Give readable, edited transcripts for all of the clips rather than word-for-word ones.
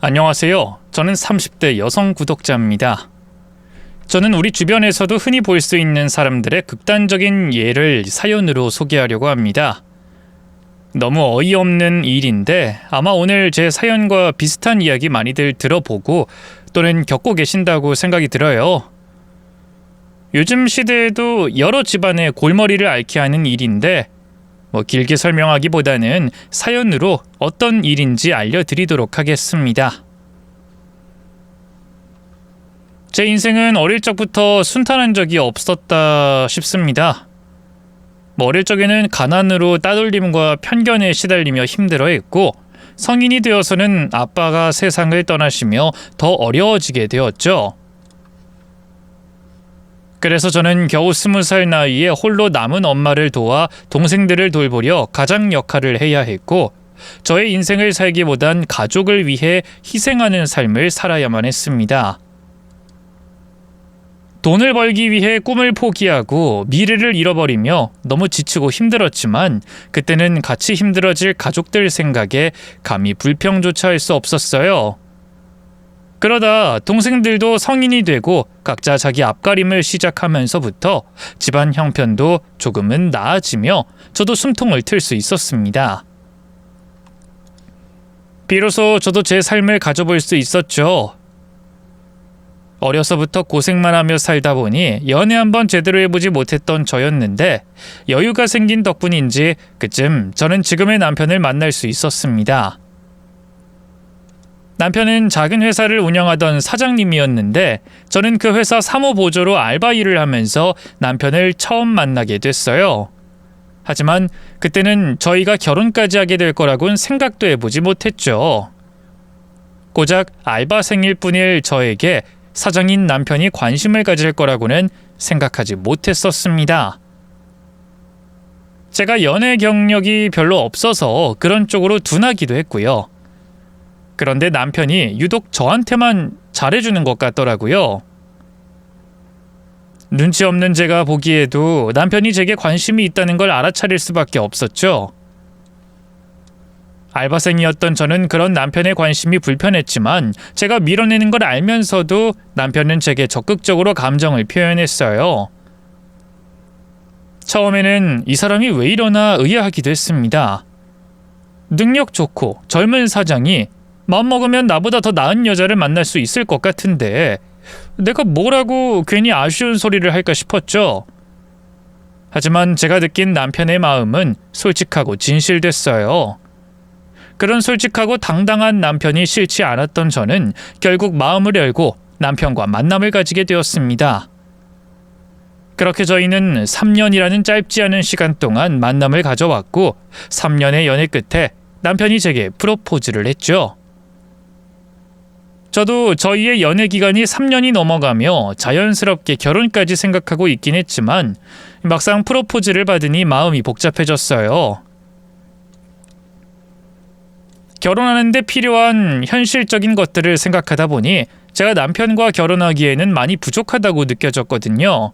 안녕하세요. 저는 30대 여성 구독자입니다. 저는 우리 주변에서도 흔히 볼 수 있는 사람들의 극단적인 예를 사연으로 소개하려고 합니다. 너무 어이없는 일인데 아마 오늘 제 사연과 비슷한 이야기 많이들 들어보고 또는 겪고 계신다고 생각이 들어요. 요즘 시대에도 여러 집안의 골머리를 앓게 하는 일인데 길게 설명하기보다는 사연으로 어떤 일인지 알려드리도록 하겠습니다. 제 인생은 어릴 적부터 순탄한 적이 없었다 싶습니다. 어릴 적에는 가난으로 따돌림과 편견에 시달리며 힘들어했고 성인이 되어서는 아빠가 세상을 떠나시며 더 어려워지게 되었죠. 그래서 저는 겨우 20살 나이에 홀로 남은 엄마를 도와 동생들을 돌보려 가장 역할을 해야 했고 저의 인생을 살기보단 가족을 위해 희생하는 삶을 살아야만 했습니다. 돈을 벌기 위해 꿈을 포기하고 미래를 잃어버리며 너무 지치고 힘들었지만 그때는 같이 힘들어질 가족들 생각에 감히 불평조차 할 수 없었어요. 그러다 동생들도 성인이 되고 각자 자기 앞가림을 시작하면서부터 집안 형편도 조금은 나아지며 저도 숨통을 틀 수 있었습니다. 비로소 저도 제 삶을 가져볼 수 있었죠. 어려서부터 고생만 하며 살다 보니 연애 한번 제대로 해보지 못했던 저였는데 여유가 생긴 덕분인지 그쯤 저는 지금의 남편을 만날 수 있었습니다. 남편은 작은 회사를 운영하던 사장님이었는데 저는 그 회사 사무보조로 알바 일을 하면서 남편을 처음 만나게 됐어요. 하지만 그때는 저희가 결혼까지 하게 될 거라고는 생각도 해보지 못했죠. 고작 알바생일 뿐일 저에게 사장인 남편이 관심을 가질 거라고는 생각하지 못했었습니다. 제가 연애 경력이 별로 없어서 그런 쪽으로 둔하기도 했고요. 그런데 남편이 유독 저한테만 잘해주는 것 같더라고요. 눈치 없는 제가 보기에도 남편이 제게 관심이 있다는 걸 알아차릴 수밖에 없었죠. 알바생이었던 저는 그런 남편의 관심이 불편했지만 제가 밀어내는 걸 알면서도 남편은 제게 적극적으로 감정을 표현했어요. 처음에는 이 사람이 왜 이러나 의아하기도 했습니다. 능력 좋고 젊은 사장이 마음먹으면 나보다 더 나은 여자를 만날 수 있을 것 같은데 내가 뭐라고 괜히 아쉬운 소리를 할까 싶었죠. 하지만 제가 느낀 남편의 마음은 솔직하고 진실됐어요. 그런 솔직하고 당당한 남편이 싫지 않았던 저는 결국 마음을 열고 남편과 만남을 가지게 되었습니다. 그렇게 저희는 3년이라는 짧지 않은 시간 동안 만남을 가져왔고 3년의 연애 끝에 남편이 제게 프로포즈를 했죠. 저도 저희의 연애 기간이 3년이 넘어가며 자연스럽게 결혼까지 생각하고 있긴 했지만 막상 프로포즈를 받으니 마음이 복잡해졌어요. 결혼하는데 필요한 현실적인 것들을 생각하다 보니 제가 남편과 결혼하기에는 많이 부족하다고 느껴졌거든요.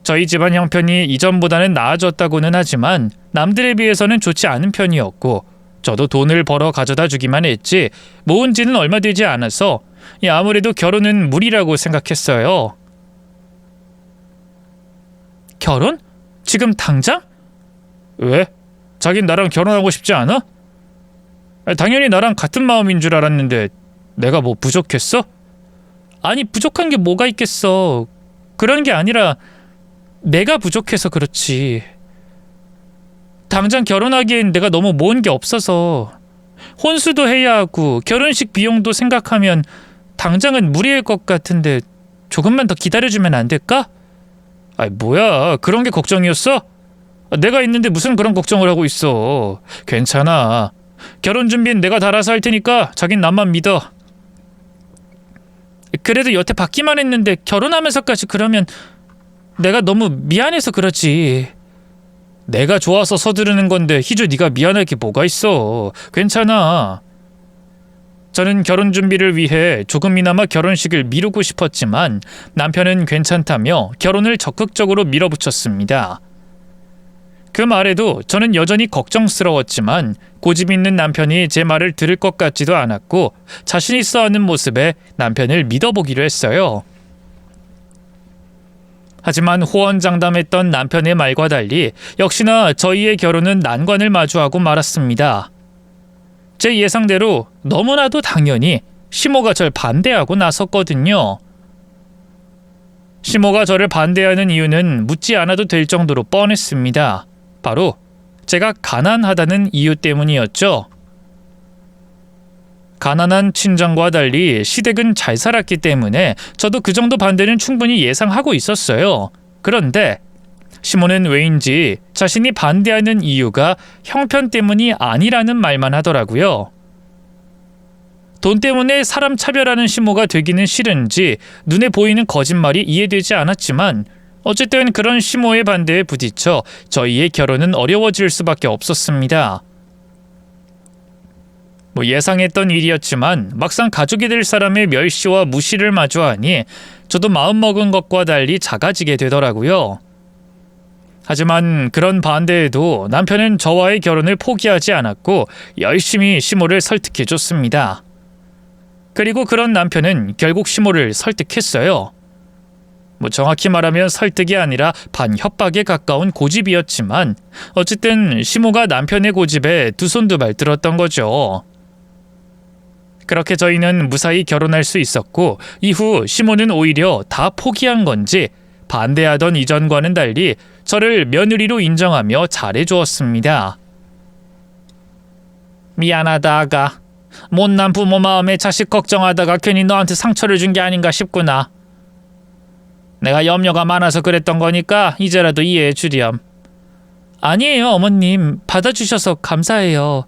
저희 집안 형편이 이전보다는 나아졌다고는 하지만 남들에 비해서는 좋지 않은 편이었고 저도 돈을 벌어 가져다 주기만 했지 모은 지는 얼마 되지 않아서 아무래도 결혼은 무리라고 생각했어요. 결혼? 지금 당장? 왜? 자긴 나랑 결혼하고 싶지 않아? 당연히 나랑 같은 마음인 줄 알았는데 내가 뭐 부족했어? 아니 부족한 게 뭐가 있겠어. 그런 게 아니라 내가 부족해서 그렇지. 당장 결혼하기엔 내가 너무 모은 게 없어서 혼수도 해야 하고 결혼식 비용도 생각하면 당장은 무리일 것 같은데 조금만 더 기다려주면 안 될까? 아이 뭐야 그런 게 걱정이었어? 내가 있는데 무슨 그런 걱정을 하고 있어. 괜찮아. 결혼 준비는 내가 다 알아서 할 테니까 자긴 나만 믿어. 그래도 여태 받기만 했는데 결혼하면서까지 그러면 내가 너무 미안해서 그렇지. 내가 좋아서 서두르는 건데 희주 네가 미안할 게 뭐가 있어. 괜찮아. 저는 결혼 준비를 위해 조금이나마 결혼식을 미루고 싶었지만 남편은 괜찮다며 결혼을 적극적으로 밀어붙였습니다. 그 말에도 저는 여전히 걱정스러웠지만 고집 있는 남편이 제 말을 들을 것 같지도 않았고 자신 있어 하는 모습에 남편을 믿어보기로 했어요. 하지만 호언장담했던 남편의 말과 달리 역시나 저희의 결혼은 난관을 마주하고 말았습니다. 제 예상대로 너무나도 당연히 시모가 절 반대하고 나섰거든요. 시모가 저를 반대하는 이유는 묻지 않아도 될 정도로 뻔했습니다. 바로 제가 가난하다는 이유 때문이었죠. 가난한 친정과 달리 시댁은 잘 살았기 때문에 저도 그 정도 반대는 충분히 예상하고 있었어요. 그런데 시모는 왜인지 자신이 반대하는 이유가 형편 때문이 아니라는 말만 하더라고요. 돈 때문에 사람 차별하는 시모가 되기는 싫은지 눈에 보이는 거짓말이 이해되지 않았지만 어쨌든 그런 시모의 반대에 부딪혀 저희의 결혼은 어려워질 수밖에 없었습니다. 예상했던 일이었지만 막상 가족이 될 사람의 멸시와 무시를 마주하니 저도 마음먹은 것과 달리 작아지게 되더라고요. 하지만 그런 반대에도 남편은 저와의 결혼을 포기하지 않았고 열심히 시모를 설득해줬습니다. 그리고 그런 남편은 결국 시모를 설득했어요. 정확히 말하면 설득이 아니라 반협박에 가까운 고집이었지만 어쨌든 시모가 남편의 고집에 두 손 두 발 들었던 거죠. 그렇게 저희는 무사히 결혼할 수 있었고 이후 시모는 오히려 다 포기한 건지 반대하던 이전과는 달리 저를 며느리로 인정하며 잘해주었습니다. 미안하다 아가. 못난 부모 마음에 자식 걱정하다가 괜히 너한테 상처를 준 게 아닌가 싶구나. 내가 염려가 많아서 그랬던 거니까 이제라도 이해해 주렴. 아니에요 어머님. 받아주셔서 감사해요.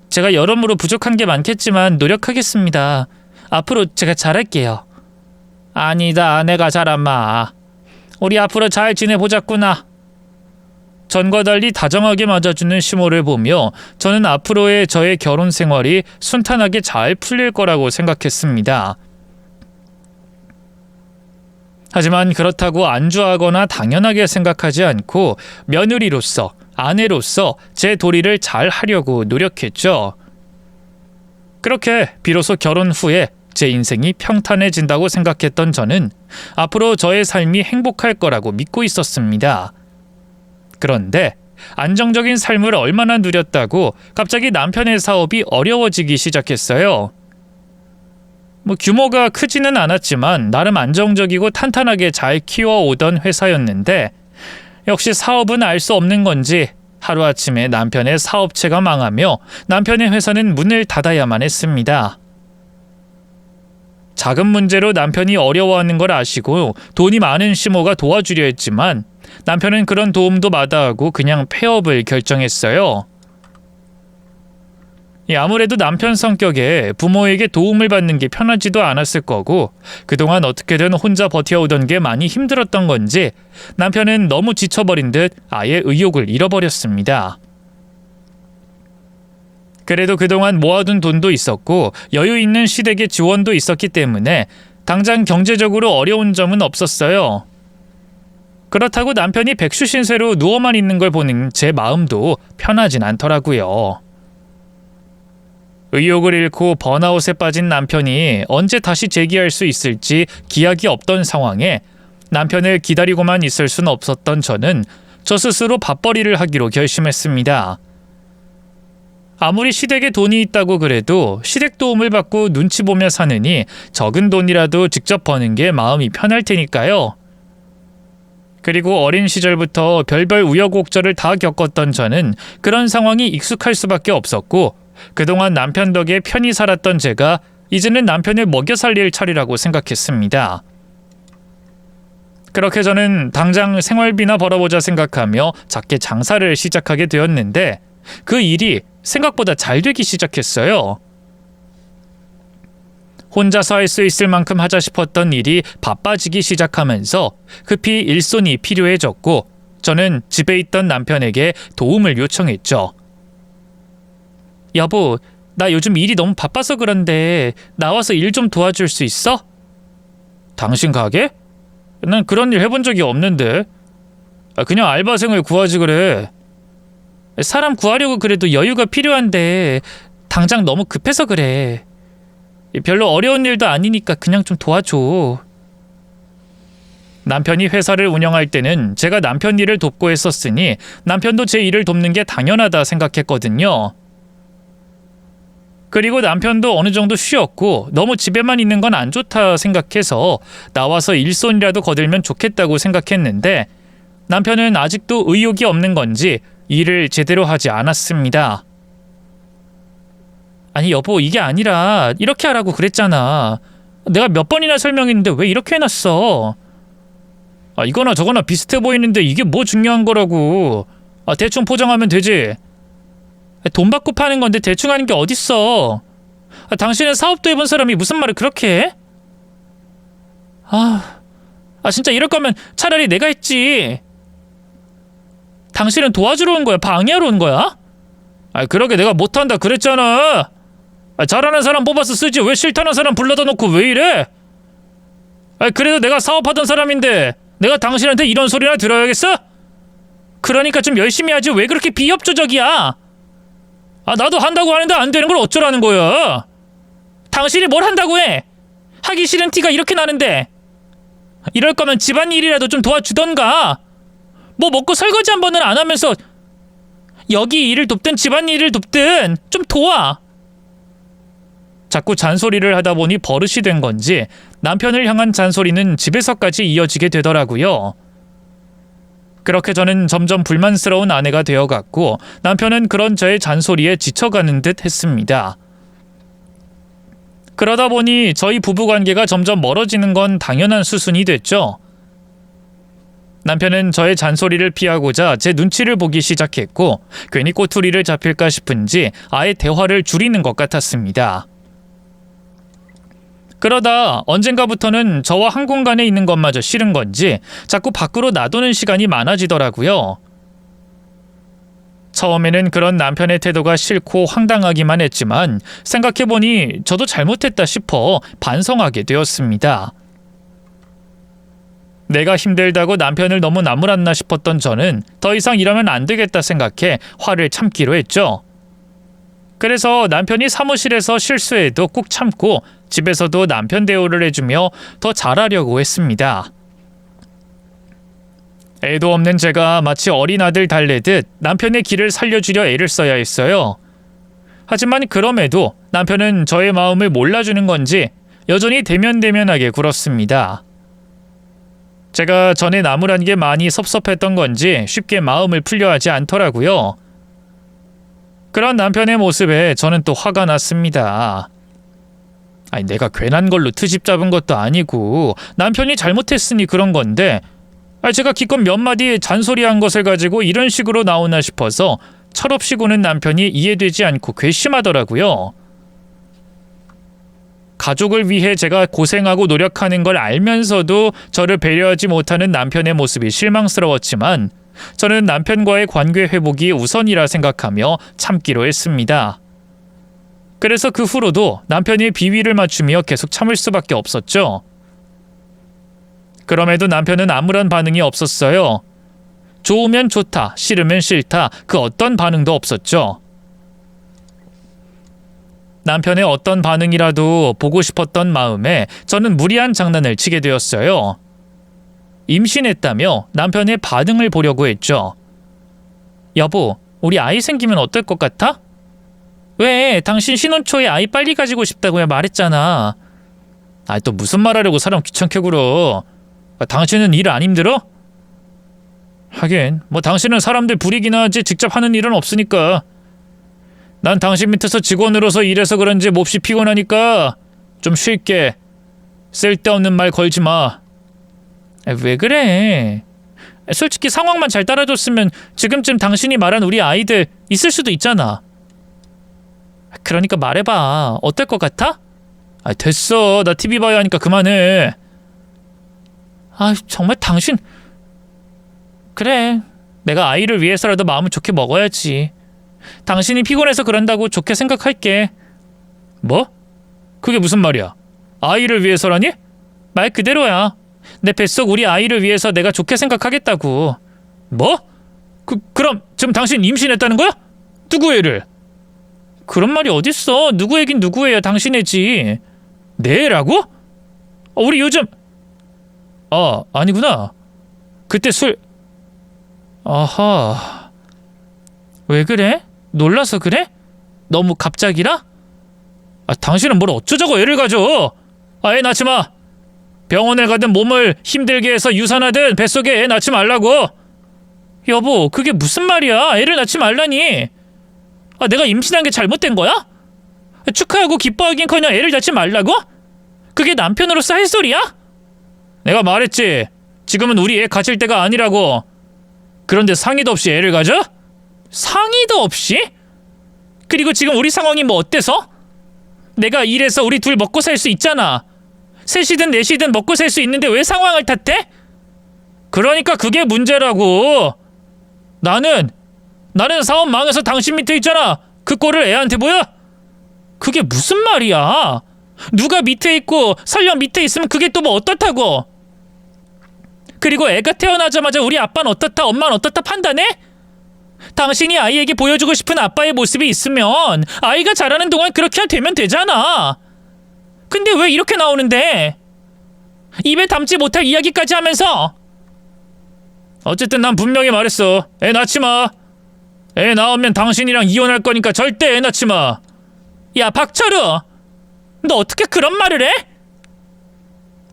제가 여러모로 부족한 게 많겠지만 노력하겠습니다. 앞으로 제가 잘할게요. 아니다 내가 잘한마. 우리 앞으로 잘 지내보자꾸나. 전과 달리 다정하게 맞아주는 시모를 보며 저는 앞으로의 저의 결혼 생활이 순탄하게 잘 풀릴 거라고 생각했습니다. 하지만 그렇다고 안주하거나 당연하게 생각하지 않고 며느리로서, 아내로서 제 도리를 잘 하려고 노력했죠. 그렇게 비로소 결혼 후에 제 인생이 평탄해진다고 생각했던 저는 앞으로 저의 삶이 행복할 거라고 믿고 있었습니다. 그런데 안정적인 삶을 얼마나 누렸다고 갑자기 남편의 사업이 어려워지기 시작했어요. 규모가 크지는 않았지만 나름 안정적이고 탄탄하게 잘 키워오던 회사였는데 역시 사업은 알 수 없는 건지 하루아침에 남편의 사업체가 망하며 남편의 회사는 문을 닫아야만 했습니다. 자금 문제로 남편이 어려워하는 걸 아시고 돈이 많은 시모가 도와주려 했지만 남편은 그런 도움도 마다하고 그냥 폐업을 결정했어요. 아무래도 남편 성격에 부모에게 도움을 받는 게 편하지도 않았을 거고 그동안 어떻게든 혼자 버텨오던 게 많이 힘들었던 건지 남편은 너무 지쳐버린 듯 아예 의욕을 잃어버렸습니다. 그래도 그동안 모아둔 돈도 있었고 여유 있는 시댁의 지원도 있었기 때문에 당장 경제적으로 어려운 점은 없었어요. 그렇다고 남편이 백수신세로 누워만 있는 걸 보는 제 마음도 편하진 않더라고요. 의욕을 잃고 번아웃에 빠진 남편이 언제 다시 재기할 수 있을지 기약이 없던 상황에 남편을 기다리고만 있을 순 없었던 저는 저 스스로 밥벌이를 하기로 결심했습니다. 아무리 시댁에 돈이 있다고 그래도 시댁 도움을 받고 눈치 보며 사느니 적은 돈이라도 직접 버는 게 마음이 편할 테니까요. 그리고 어린 시절부터 별별 우여곡절을 다 겪었던 저는 그런 상황이 익숙할 수밖에 없었고 그동안 남편 덕에 편히 살았던 제가 이제는 남편을 먹여 살릴 차례라고 생각했습니다. 그렇게 저는 당장 생활비나 벌어보자 생각하며 작게 장사를 시작하게 되었는데 그 일이 생각보다 잘 되기 시작했어요. 혼자서 할 수 있을 만큼 하자 싶었던 일이 바빠지기 시작하면서 급히 일손이 필요해졌고 저는 집에 있던 남편에게 도움을 요청했죠. 여보, 나 요즘 일이 너무 바빠서 그런데 나와서 일 좀 도와줄 수 있어? 당신 가게? 난 그런 일 해본 적이 없는데. 그냥 알바생을 구하지 그래. 사람 구하려고 그래도 여유가 필요한데 당장 너무 급해서 그래. 별로 어려운 일도 아니니까 그냥 좀 도와줘. 남편이 회사를 운영할 때는 제가 남편 일을 돕고 했었으니 남편도 제 일을 돕는 게 당연하다 생각했거든요. 그리고 남편도 어느 정도 쉬었고 너무 집에만 있는 건 안 좋다 생각해서 나와서 일손이라도 거들면 좋겠다고 생각했는데 남편은 아직도 의욕이 없는 건지 일을 제대로 하지 않았습니다. 아니 여보, 이게 아니라 이렇게 하라고 그랬잖아. 내가 몇 번이나 설명했는데 왜 이렇게 해놨어? 이거나 저거나 비슷해 보이는데 이게 뭐 중요한 거라고. 대충 포장하면 되지. 돈 받고 파는 건데 대충 하는 게 어딨어. 당신은 사업도 해본 사람이 무슨 말을 그렇게 해? 진짜 이럴 거면 차라리 내가 했지. 당신은 도와주러 온 거야? 방해하러 온 거야? 그러게 내가 못한다 그랬잖아. 잘하는 사람 뽑아서 쓰지 왜 싫다는 사람 불러다 놓고 왜 이래? 그래도 내가 사업하던 사람인데 내가 당신한테 이런 소리나 들어야겠어? 그러니까 좀 열심히 하지 왜 그렇게 비협조적이야? 나도 한다고 하는데 안 되는 걸 어쩌라는 거야? 당신이 뭘 한다고 해? 하기 싫은 티가 이렇게 나는데. 이럴 거면 집안일이라도 좀 도와주던가. 뭐 먹고 설거지 한 번은 안 하면서 여기 일을 돕든 집안일을 돕든 좀 도와. 자꾸 잔소리를 하다 보니 버릇이 된 건지 남편을 향한 잔소리는 집에서까지 이어지게 되더라고요. 그렇게 저는 점점 불만스러운 아내가 되어갔고 남편은 그런 저의 잔소리에 지쳐가는 듯 했습니다. 그러다 보니 저희 부부관계가 점점 멀어지는 건 당연한 수순이 됐죠. 남편은 저의 잔소리를 피하고자 제 눈치를 보기 시작했고 괜히 꼬투리를 잡힐까 싶은지 아예 대화를 줄이는 것 같았습니다. 그러다 언젠가부터는 저와 한 공간에 있는 것마저 싫은 건지 자꾸 밖으로 나도는 시간이 많아지더라고요. 처음에는 그런 남편의 태도가 싫고 황당하기만 했지만 생각해보니 저도 잘못했다 싶어 반성하게 되었습니다. 내가 힘들다고 남편을 너무 나무랐나 싶었던 저는 더 이상 이러면 안 되겠다 생각해 화를 참기로 했죠. 그래서 남편이 사무실에서 실수해도 꾹 참고 집에서도 남편 대우를 해주며 더 잘하려고 했습니다. 애도 없는 제가 마치 어린 아들 달래듯 남편의 길을 살려주려 애를 써야 했어요. 하지만 그럼에도 남편은 저의 마음을 몰라주는 건지 여전히 대면대면하게 굴었습니다. 제가 전에 나무란 게 많이 섭섭했던 건지 쉽게 마음을 풀려 하지 않더라고요. 그런 남편의 모습에 저는 또 화가 났습니다. 내가 괜한 걸로 트집 잡은 것도 아니고 남편이 잘못했으니 그런 건데 제가 기껏 몇 마디 잔소리한 것을 가지고 이런 식으로 나오나 싶어서 철없이 구는 남편이 이해되지 않고 괘씸하더라고요. 가족을 위해 제가 고생하고 노력하는 걸 알면서도 저를 배려하지 못하는 남편의 모습이 실망스러웠지만 저는 남편과의 관계 회복이 우선이라 생각하며 참기로 했습니다. 그래서 그 후로도 남편이 비위를 맞추며 계속 참을 수밖에 없었죠. 그럼에도 남편은 아무런 반응이 없었어요. 좋으면 좋다, 싫으면 싫다, 그 어떤 반응도 없었죠. 남편의 어떤 반응이라도 보고 싶었던 마음에 저는 무리한 장난을 치게 되었어요. 임신했다며 남편의 반응을 보려고 했죠. 여보, 우리 아이 생기면 어떨 것 같아? 왜? 당신 신혼 초에 아이 빨리 가지고 싶다고 말했잖아. 또 무슨 말하려고 사람 귀찮게 굴어. 당신은 일 안 힘들어? 하긴 뭐 당신은 사람들 부리기나 하지 직접 하는 일은 없으니까. 난 당신 밑에서 직원으로서 일해서 그런지 몹시 피곤하니까 좀 쉴게. 쓸데없는 말 걸지 마. 왜 그래? 솔직히 상황만 잘 따라줬으면 지금쯤 당신이 말한 우리 아이들 있을 수도 있잖아. 그러니까 말해봐. 어떨 것 같아? 됐어. 나 TV 봐야 하니까 그만해. 정말 당신. 그래. 내가 아이를 위해서라도 마음을 좋게 먹어야지. 당신이 피곤해서 그런다고 좋게 생각할게. 뭐? 그게 무슨 말이야? 아이를 위해서라니? 말 그대로야. 내 뱃속 우리 아이를 위해서 내가 좋게 생각하겠다고. 뭐? 그럼 지금 당신 임신했다는 거야? 누구 애를? 그런 말이 어딨어. 누구 애긴 누구 애야. 당신 애지. 내 애라고? 우리 요즘 아니구나. 그때 술 아하. 왜 그래? 놀라서 그래? 너무 갑자기라? 당신은 뭘 어쩌자고 애를 가져. 애 낳지 마. 병원에 가든 몸을 힘들게 해서 유산하든 뱃속에 애 낳지 말라고. 여보, 그게 무슨 말이야. 애를 낳지 말라니. 내가 임신한 게 잘못된 거야? 축하하고 기뻐하긴커녕 애를 낳지 말라고? 그게 남편으로서 할 소리야? 내가 말했지. 지금은 우리 애 가질 때가 아니라고. 그런데 상의도 없이 애를 가져? 상의도 없이? 그리고 지금 우리 상황이 뭐 어때서? 내가 일해서 우리 둘 먹고 살 수 있잖아. 셋이든 넷이든 먹고 살 수 있는데 왜 상황을 탓해? 그러니까 그게 문제라고. 나는 사업 망해서 당신 밑에 있잖아. 그 꼴을 애한테 보여? 그게 무슨 말이야. 누가 밑에 있고 설령 밑에 있으면 그게 또 뭐 어떻다고. 그리고 애가 태어나자마자 우리 아빠는 어떻다 엄마는 어떻다 판단해? 당신이 아이에게 보여주고 싶은 아빠의 모습이 있으면 아이가 자라는 동안 그렇게 되면 되잖아. 근데 왜 이렇게 나오는데? 입에 담지 못할 이야기까지 하면서. 어쨌든 난 분명히 말했어. 애 낳지 마. 애 낳으면 당신이랑 이혼할 거니까 절대 애 낳지 마. 야, 박철우, 너 어떻게 그런 말을 해?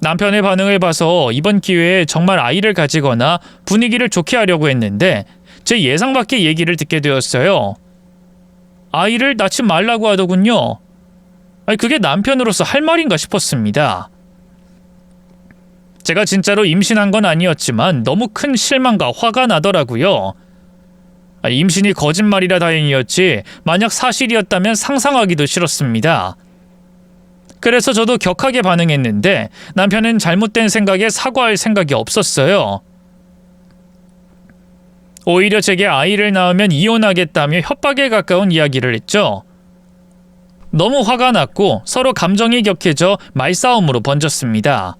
남편의 반응을 봐서 이번 기회에 정말 아이를 가지거나 분위기를 좋게 하려고 했는데 제 예상 밖의 얘기를 듣게 되었어요. 아이를 낳지 말라고 하더군요. 그게 남편으로서 할 말인가 싶었습니다. 제가 진짜로 임신한 건 아니었지만 너무 큰 실망과 화가 나더라고요. 임신이 거짓말이라 다행이었지 만약 사실이었다면 상상하기도 싫었습니다. 그래서 저도 격하게 반응했는데 남편은 잘못된 생각에 사과할 생각이 없었어요. 오히려 제게 아이를 낳으면 이혼하겠다며 협박에 가까운 이야기를 했죠. 너무 화가 났고 서로 감정이 격해져 말싸움으로 번졌습니다.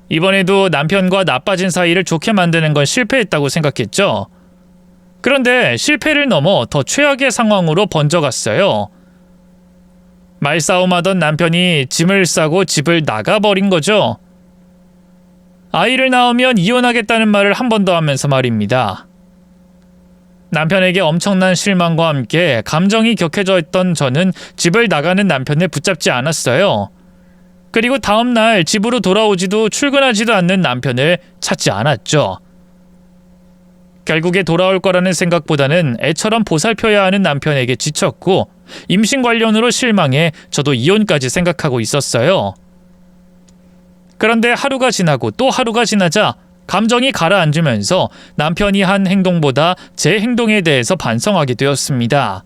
이번에도 남편과 나빠진 사이를 좋게 만드는 건 실패했다고 생각했죠. 그런데 실패를 넘어 더 최악의 상황으로 번져갔어요. 말싸움하던 남편이 짐을 싸고 집을 나가버린 거죠. 아이를 낳으면 이혼하겠다는 말을 한 번 더 하면서 말입니다. 남편에게 엄청난 실망과 함께 감정이 격해져 있던 저는 집을 나가는 남편을 붙잡지 않았어요. 그리고 다음 날 집으로 돌아오지도 출근하지도 않는 남편을 찾지 않았죠. 결국에 돌아올 거라는 생각보다는 애처럼 보살펴야 하는 남편에게 지쳤고 임신 관련으로 실망해 저도 이혼까지 생각하고 있었어요. 그런데 하루가 지나고 또 하루가 지나자 감정이 가라앉으면서 남편이 한 행동보다 제 행동에 대해서 반성하게 되었습니다.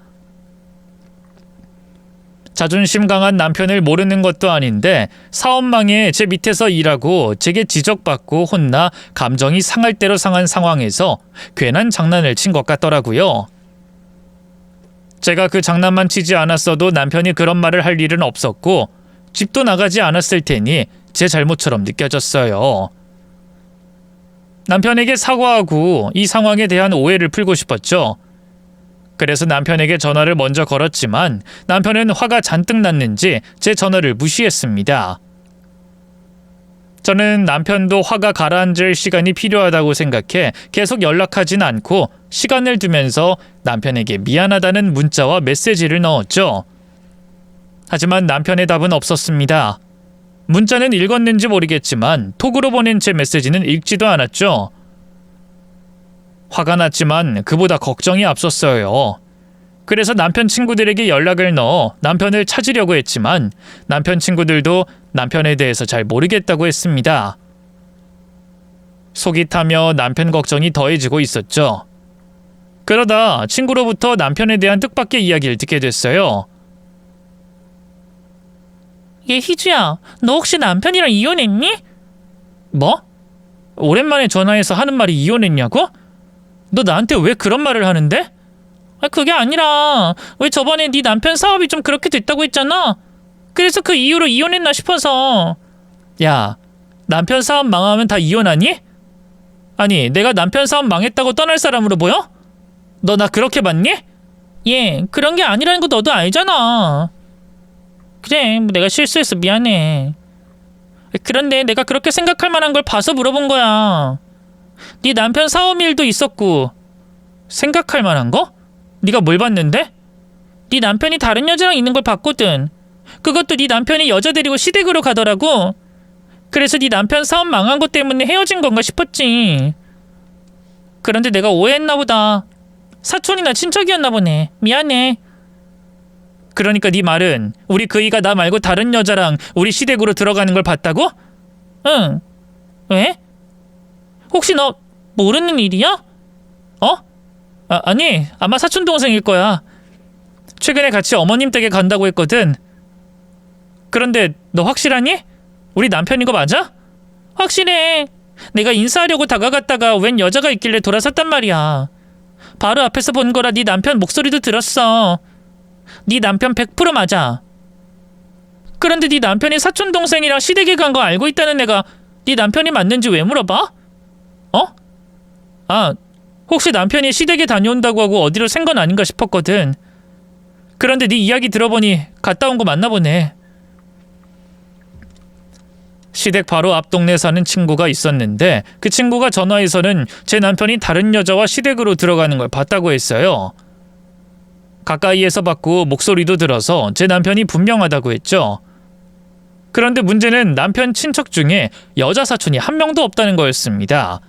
자존심 강한 남편을 모르는 것도 아닌데 사업망에 제 밑에서 일하고 제게 지적받고 혼나 감정이 상할 대로 상한 상황에서 괜한 장난을 친 것 같더라고요. 제가 그 장난만 치지 않았어도 남편이 그런 말을 할 일은 없었고 집도 나가지 않았을 테니 제 잘못처럼 느껴졌어요. 남편에게 사과하고 이 상황에 대한 오해를 풀고 싶었죠. 그래서 남편에게 전화를 먼저 걸었지만 남편은 화가 잔뜩 났는지 제 전화를 무시했습니다. 저는 남편도 화가 가라앉을 시간이 필요하다고 생각해 계속 연락하진 않고 시간을 두면서 남편에게 미안하다는 문자와 메시지를 넣었죠. 하지만 남편의 답은 없었습니다. 문자는 읽었는지 모르겠지만 톡으로 보낸 제 메시지는 읽지도 않았죠. 화가 났지만 그보다 걱정이 앞섰어요. 그래서 남편 친구들에게 연락을 넣어 남편을 찾으려고 했지만 남편 친구들도 남편에 대해서 잘 모르겠다고 했습니다. 속이 타며 남편 걱정이 더해지고 있었죠. 그러다 친구로부터 남편에 대한 뜻밖의 이야기를 듣게 됐어요. 얘 희주야, 너 혹시 남편이랑 이혼했니? 뭐? 오랜만에 전화해서 하는 말이 이혼했냐고? 너 나한테 왜 그런 말을 하는데? 그게 아니라 왜 저번에 네 남편 사업이 좀 그렇게 됐다고 했잖아. 그래서 그 이유로 이혼했나 싶어서. 야, 남편 사업 망하면 다 이혼하니? 아니, 내가 남편 사업 망했다고 떠날 사람으로 보여? 너 나 그렇게 봤니? 예, 그런 게 아니라는 거 너도 알잖아. 그래, 뭐 내가 실수해서 미안해. 그런데 내가 그렇게 생각할 만한 걸 봐서 물어본 거야. 네 남편 사업 일도 있었고. 생각할 만한 거? 네가 뭘 봤는데? 네 남편이 다른 여자랑 있는 걸 봤거든. 그것도 네 남편이 여자 데리고 시댁으로 가더라고. 그래서 네 남편 사업 망한 것 때문에 헤어진 건가 싶었지. 그런데 내가 오해했나 보다. 사촌이나 친척이었나 보네. 미안해. 그러니까 네 말은 우리 그이가 나 말고 다른 여자랑 우리 시댁으로 들어가는 걸 봤다고? 응. 왜? 혹시 너 모르는 일이야? 어? 아니, 아마 사촌 동생일 거야. 최근에 같이 어머님 댁에 간다고 했거든. 그런데 너 확실하니? 우리 남편인 거 맞아? 확실해. 내가 인사하려고 다가갔다가 웬 여자가 있길래 돌아섰단 말이야. 바로 앞에서 본 거라 네 남편 목소리도 들었어. 네 남편 100% 맞아. 그런데 네 남편이 사촌 동생이랑 시댁에 간 거 알고 있다는 애가 네 남편이 맞는지 왜 물어봐? 어? 아, 혹시 남편이 시댁에 다녀온다고 하고 어디로 샌 건 아닌가 싶었거든. 그런데 네 이야기 들어보니 갔다 온 거 맞나 보네. 시댁 바로 앞 동네에 사는 친구가 있었는데 그 친구가 전화해서는 제 남편이 다른 여자와 시댁으로 들어가는 걸 봤다고 했어요. 가까이에서 봤고 목소리도 들어서 제 남편이 분명하다고 했죠. 그런데 문제는 남편 친척 중에 여자 사촌이 한 명도 없다는 거였습니다.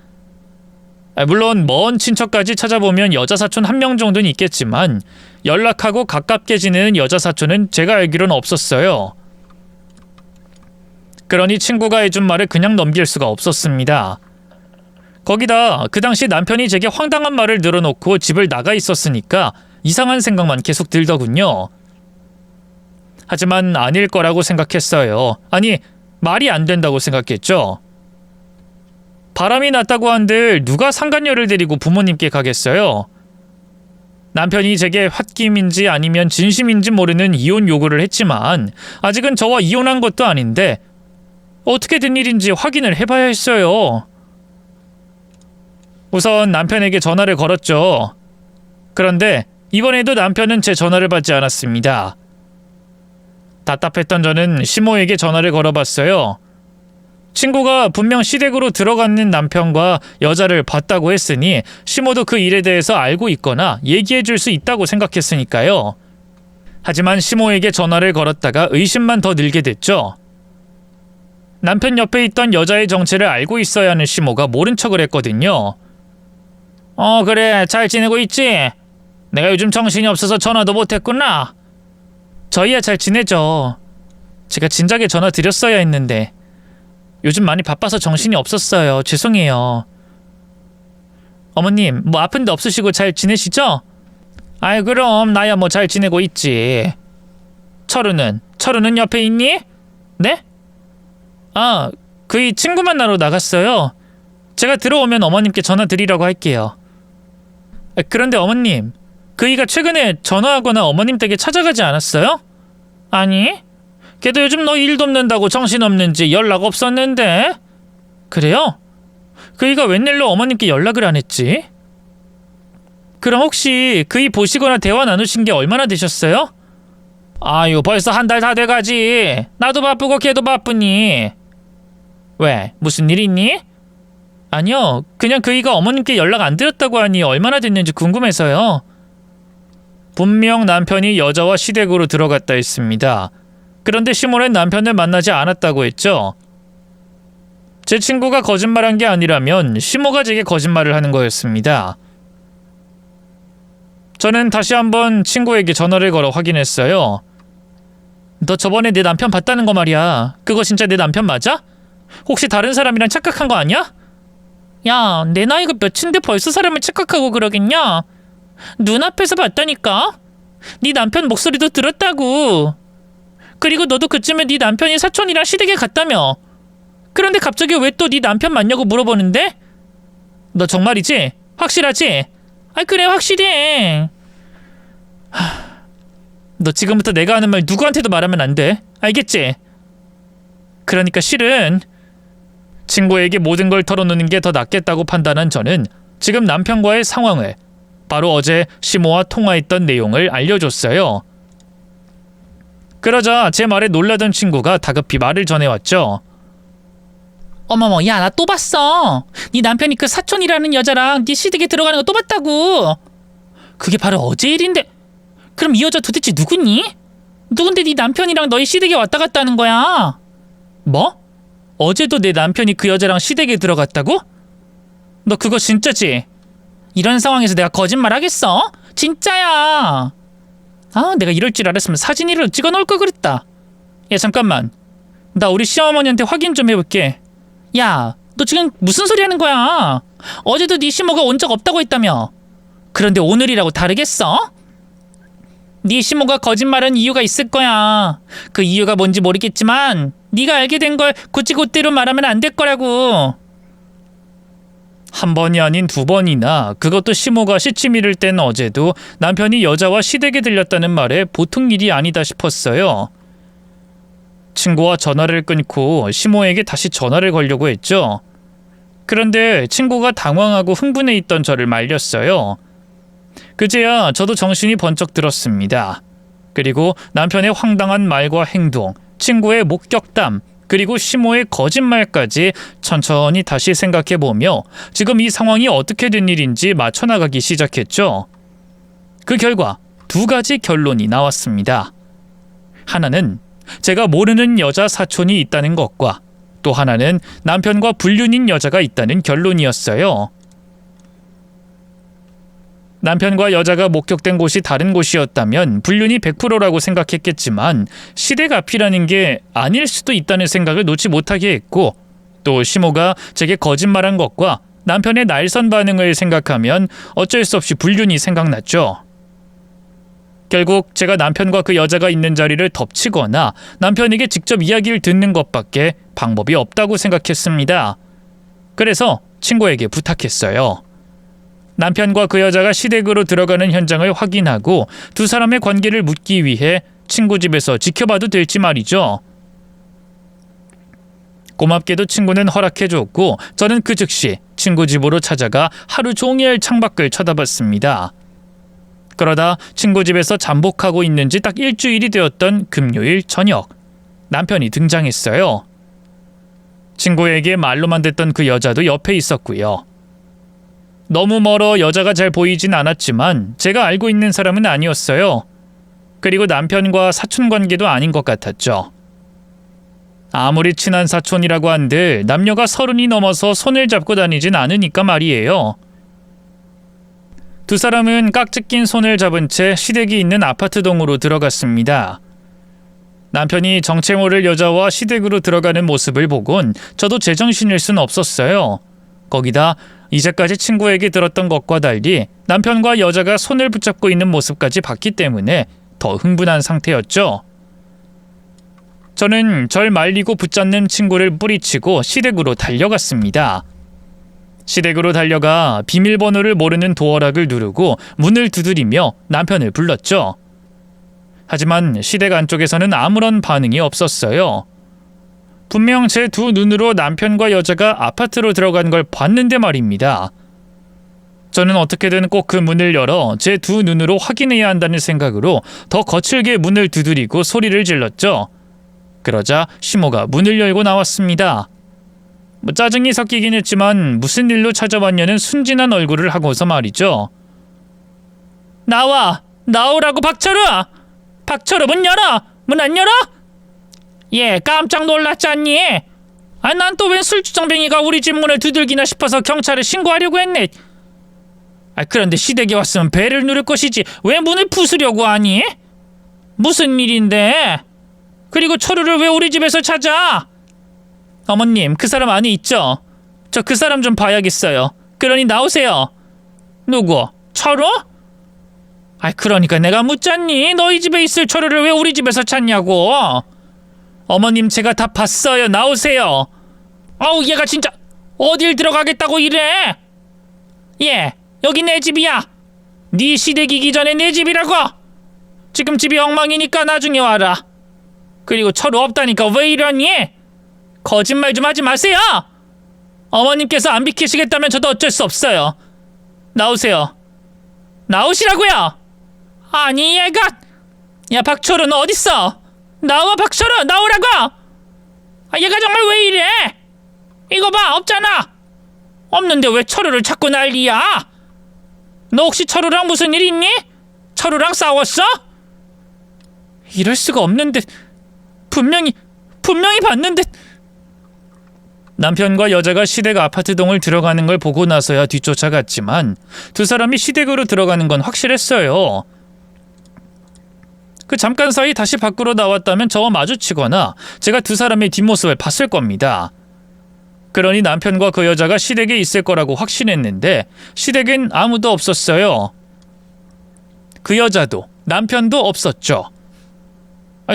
물론 먼 친척까지 찾아보면 여자 사촌 한 명 정도는 있겠지만 연락하고 가깝게 지내는 여자 사촌은 제가 알기로는 없었어요. 그러니 친구가 해준 말을 그냥 넘길 수가 없었습니다. 거기다 그 당시 남편이 제게 황당한 말을 늘어놓고 집을 나가 있었으니까 이상한 생각만 계속 들더군요. 하지만 아닐 거라고 생각했어요. 아니, 말이 안 된다고 생각했죠. 바람이 났다고 한들 누가 상간녀를 데리고 부모님께 가겠어요? 남편이 제게 홧김인지 아니면 진심인지 모르는 이혼 요구를 했지만 아직은 저와 이혼한 것도 아닌데 어떻게 된 일인지 확인을 해봐야 했어요. 우선 남편에게 전화를 걸었죠. 그런데 이번에도 남편은 제 전화를 받지 않았습니다. 답답했던 저는 시모에게 전화를 걸어봤어요. 친구가 분명 시댁으로 들어가는 남편과 여자를 봤다고 했으니 시모도 그 일에 대해서 알고 있거나 얘기해 줄 수 있다고 생각했으니까요. 하지만 시모에게 전화를 걸었다가 의심만 더 늘게 됐죠. 남편 옆에 있던 여자의 정체를 알고 있어야 하는 시모가 모른 척을 했거든요. 그래, 잘 지내고 있지? 내가 요즘 정신이 없어서 전화도 못했구나. 저희야 잘 지내죠. 제가 진작에 전화 드렸어야 했는데 요즘 많이 바빠서 정신이 없었어요. 죄송해요. 어머님, 뭐 아픈 데 없으시고 잘 지내시죠? 아이, 그럼 나야 뭐 잘 지내고 있지. 철우는 옆에 있니? 네? 그이 친구 만나러 나갔어요. 제가 들어오면 어머님께 전화 드리라고 할게요. 그런데 어머님, 그이가 최근에 전화하거나 어머님 댁에 찾아가지 않았어요? 아니, 걔도 요즘 너 일 돕는다고 정신없는지 연락 없었는데. 그래요? 그이가 웬일로 어머님께 연락을 안 했지? 그럼 혹시 그이 보시거나 대화 나누신 게 얼마나 되셨어요? 아유, 벌써 한 달 다 돼가지. 나도 바쁘고 걔도 바쁘니. 왜? 무슨 일 있니? 아니요, 그냥 그이가 어머님께 연락 안 드렸다고 하니 얼마나 됐는지 궁금해서요. 분명 남편이 여자와 시댁으로 들어갔다 했습니다. 그런데 시모는 남편을 만나지 않았다고 했죠. 제 친구가 거짓말한 게 아니라면 시모가 제게 거짓말을 하는 거였습니다. 저는 다시 한번 친구에게 전화를 걸어 확인했어요. 너 저번에 내 남편 봤다는 거 말이야. 그거 진짜 내 남편 맞아? 혹시 다른 사람이랑 착각한 거 아니야? 야, 내 나이가 몇인데 벌써 사람을 착각하고 그러겠냐? 눈앞에서 봤다니까? 네 남편 목소리도 들었다고. 그리고 너도 그쯤에 네 남편이 사촌이랑 시댁에 갔다며. 그런데 갑자기 왜 또 네 남편 맞냐고 물어보는데? 너 정말이지? 확실하지? 그래, 확실해. 너 지금부터 내가 하는 말 누구한테도 말하면 안 돼. 알겠지? 그러니까 실은 친구에게 모든 걸 털어놓는 게 더 낫겠다고 판단한 저는 지금 남편과의 상황을, 바로 어제 시모와 통화했던 내용을 알려줬어요. 그러자 제 말에 놀라던 친구가 다급히 말을 전해왔죠. 어머머, 야, 나 또 봤어. 네 남편이 그 사촌이라는 여자랑 네 시댁에 들어가는 거 또 봤다고. 그게 바로 어제 일인데. 그럼 이 여자 도대체 누구니? 누군데 네 남편이랑 너희 시댁에 왔다 갔다 하는 거야? 뭐? 어제도 내 남편이 그 여자랑 시댁에 들어갔다고? 너 그거 진짜지? 이런 상황에서 내가 거짓말 하겠어? 진짜야. 아, 내가 이럴 줄 알았으면 사진이라도 찍어 놓을 걸 그랬다. 야, 잠깐만. 나 우리 시어머니한테 확인 좀 해볼게. 야, 너 지금 무슨 소리 하는 거야? 어제도 네 시모가 온 적 없다고 했다며. 그런데 오늘이라고 다르겠어? 네 시모가 거짓말한 이유가 있을 거야. 그 이유가 뭔지 모르겠지만 네가 알게 된 걸 곧대로 말하면 안 될 거라고. 한 번이 아닌 두 번이나, 그것도 시모가 시치미를 뗀 어제도 남편이 여자와 시댁에 들렸다는 말에 보통 일이 아니다 싶었어요. 친구와 전화를 끊고 시모에게 다시 전화를 걸려고 했죠. 그런데 친구가 당황하고 흥분해 있던 저를 말렸어요. 그제야 저도 정신이 번쩍 들었습니다. 그리고 남편의 황당한 말과 행동, 친구의 목격담, 그리고 시모의 거짓말까지 천천히 다시 생각해보며 지금 이 상황이 어떻게 된 일인지 맞춰나가기 시작했죠. 그 결과 두 가지 결론이 나왔습니다. 하나는 제가 모르는 여자 사촌이 있다는 것과, 또 하나는 남편과 불륜인 여자가 있다는 결론이었어요. 남편과 여자가 목격된 곳이 다른 곳이었다면 불륜이 100%라고 생각했겠지만 시댁 앞이라는 게 아닐 수도 있다는 생각을 놓지 못하게 했고, 또 시모가 제게 거짓말한 것과 남편의 날선 반응을 생각하면 어쩔 수 없이 불륜이 생각났죠. 결국 제가 남편과 그 여자가 있는 자리를 덮치거나 남편에게 직접 이야기를 듣는 것밖에 방법이 없다고 생각했습니다. 그래서 친구에게 부탁했어요. 남편과 그 여자가 시댁으로 들어가는 현장을 확인하고 두 사람의 관계를 묻기 위해 친구 집에서 지켜봐도 될지 말이죠. 고맙게도 친구는 허락해줬고 저는 그 즉시 친구 집으로 찾아가 하루 종일 창밖을 쳐다봤습니다. 그러다 친구 집에서 잠복하고 있는 지 딱 일주일이 되었던 금요일 저녁, 남편이 등장했어요. 친구에게 말로만 듣던 그 여자도 옆에 있었고요. 너무 멀어 여자가 잘 보이진 않았지만 제가 알고 있는 사람은 아니었어요. 그리고 남편과 사촌 관계도 아닌 것 같았죠. 아무리 친한 사촌이라고 한들 남녀가 30이 넘어서 손을 잡고 다니진 않으니까 말이에요. 두 사람은 깍지 낀 손을 잡은 채 시댁이 있는 아파트 동으로 들어갔습니다. 남편이 정체 모를 여자와 시댁으로 들어가는 모습을 보곤 저도 제정신일 순 없었어요. 거기다 이제까지 친구에게 들었던 것과 달리 남편과 여자가 손을 붙잡고 있는 모습까지 봤기 때문에 더 흥분한 상태였죠. 저는 절 말리고 붙잡는 친구를 뿌리치고 시댁으로 달려갔습니다. 시댁으로 달려가 비밀번호를 모르는 도어락을 누르고 문을 두드리며 남편을 불렀죠. 하지만 시댁 안쪽에서는 아무런 반응이 없었어요. 분명 제 두 눈으로 남편과 여자가 아파트로 들어간 걸 봤는데 말입니다. 저는 어떻게든 꼭 그 문을 열어 제 두 눈으로 확인해야 한다는 생각으로 더 거칠게 문을 두드리고 소리를 질렀죠. 그러자 시모가 문을 열고 나왔습니다. 짜증이 섞이긴 했지만 무슨 일로 찾아왔냐는 순진한 얼굴을 하고서 말이죠. 나오라고 박철우! 박철우 문 열어! 문 안 열어? 예, 깜짝 놀랐잖니? 아, 난 또 웬 술주정뱅이가 우리 집 문을 두들기나 싶어서 경찰에 신고하려고 했네. 아, 그런데 시댁에 왔으면 배를 누를 것이지 왜 문을 부수려고 하니? 무슨 일인데? 그리고 철우를 왜 우리 집에서 찾아? 어머님, 그 사람 안에 있죠? 저 그 사람 좀 봐야겠어요. 그러니 나오세요. 누구? 철우? 아, 그러니까 내가 묻잖니. 너희 집에 있을 철우를 왜 우리 집에서 찾냐고. 어머님, 제가 다 봤어요. 나오세요. 아우, 얘가 진짜 어딜 들어가겠다고 이래? 예, 여기 내 집이야. 네 시댁이기 전에 내 집이라고. 지금 집이 엉망이니까 나중에 와라. 그리고 철우 없다니까 왜 이러니? 거짓말 좀 하지 마세요. 어머님께서 안 비키시겠다면 저도 어쩔 수 없어요. 나오세요. 나오시라고요. 아니 얘가. 야 박철우 너 어딨어? 나와 박철우 나오라고. 얘가 정말 왜 이래? 이거 봐 없잖아. 없는데 왜 철우를 자꾸 난리야? 너 혹시 철우랑 무슨 일 있니? 철우랑 싸웠어? 이럴 수가 없는데 분명히 봤는데. 남편과 여자가 시댁 아파트동을 들어가는 걸 보고 나서야 뒤쫓아갔지만 두 사람이 시댁으로 들어가는 건 확실했어요. 그 잠깐 사이 다시 밖으로 나왔다면 저와 마주치거나 제가 두 사람의 뒷모습을 봤을 겁니다. 그러니 남편과 그 여자가 시댁에 있을 거라고 확신했는데 시댁엔 아무도 없었어요. 그 여자도 남편도 없었죠.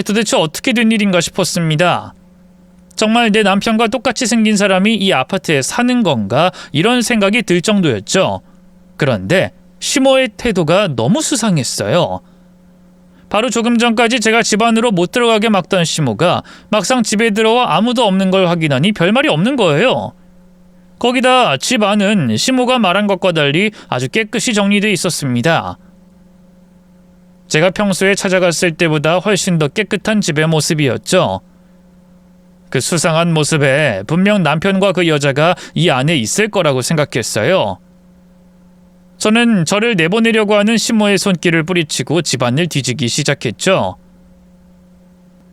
도대체 어떻게 된 일인가 싶었습니다. 정말 내 남편과 똑같이 생긴 사람이 이 아파트에 사는 건가 이런 생각이 들 정도였죠. 그런데 시모의 태도가 너무 수상했어요. 바로 조금 전까지 제가 집 안으로 못 들어가게 막던 시모가 막상 집에 들어와 아무도 없는 걸 확인하니 별말이 없는 거예요. 거기다 집 안은 시모가 말한 것과 달리 아주 깨끗이 정리돼 있었습니다. 제가 평소에 찾아갔을 때보다 훨씬 더 깨끗한 집의 모습이었죠. 그 수상한 모습에 분명 남편과 그 여자가 이 안에 있을 거라고 생각했어요. 저는 저를 내보내려고 하는 시모의 손길을 뿌리치고 집안을 뒤지기 시작했죠.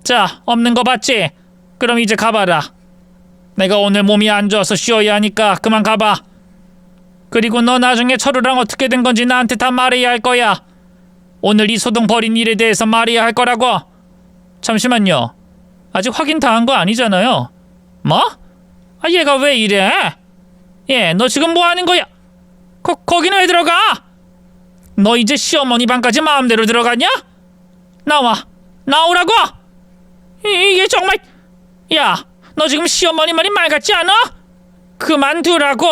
자, 없는 거 봤지? 그럼 이제 가봐라. 내가 오늘 몸이 안 좋아서 쉬어야 하니까 그만 가봐. 그리고 너 나중에 철우랑 어떻게 된 건지 나한테 다 말해야 할 거야. 오늘 이 소동 벌인 일에 대해서 말해야 할 거라고. 잠시만요. 아직 확인 다 한 거 아니잖아요. 뭐? 얘가 왜 이래? 너 지금 뭐 하는 거야? 거기는 왜 들어가? 너 이제 시어머니 방까지 마음대로 들어가냐? 나오라고! 이게 정말. 야, 너 지금 시어머니 말이 말 같지 않아? 그만두라고!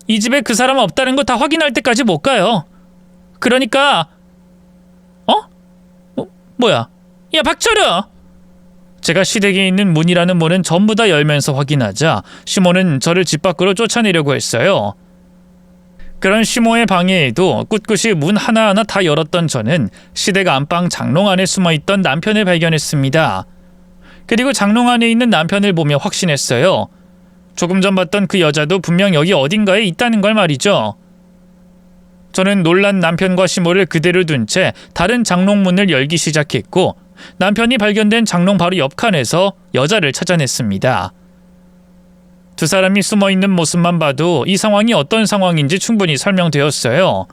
이 집에 그 사람 없다는 거 다 확인할 때까지 못 가요. 그러니까. 뭐야? 야 박철우! 제가 시댁에 있는 문이라는 문은 전부 다 열면서 확인하자 시모는 저를 집 밖으로 쫓아내려고 했어요. 그런 시모의 방해에도 꿋꿋이 문 하나하나 다 열었던 저는 시댁 안방 장롱 안에 숨어있던 남편을 발견했습니다. 그리고 장롱 안에 있는 남편을 보며 확신했어요. 조금 전 봤던 그 여자도 분명 여기 어딘가에 있다는 걸 말이죠. 저는 놀란 남편과 시모를 그대로 둔 채 다른 장롱 문을 열기 시작했고 남편이 발견된 장롱 바로 옆 칸에서 여자를 찾아냈습니다. 두 사람이 숨어있는 모습만 봐도 이 상황이 어떤 상황인지 충분히 설명되었어요.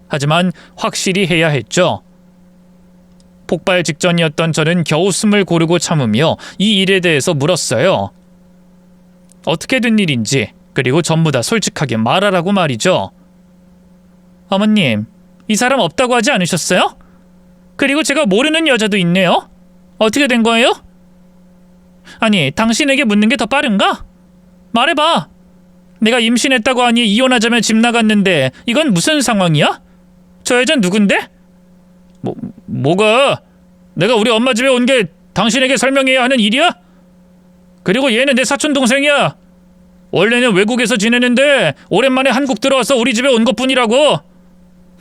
하지만 확실히 해야 했죠. 폭발 직전이었던 저는 겨우 숨을 고르고 참으며 이 일에 대해서 물었어요. 어떻게 된 일인지, 그리고 전부 다 솔직하게 말하라고 말이죠. 어머님, 이 사람 없다고 하지 않으셨어요? 그리고 제가 모르는 여자도 있네요. 어떻게 된 거예요? 아니, 당신에게 묻는 게 더 빠른가? 말해봐. 내가 임신했다고 하니 이혼하자며 집 나갔는데 이건 무슨 상황이야? 저 여잔 누군데? 뭐가? 내가 우리 엄마 집에 온 게 당신에게 설명해야 하는 일이야? 그리고 얘는 내 사촌 동생이야. 원래는 외국에서 지내는데 오랜만에 한국 들어와서 우리 집에 온 것뿐이라고.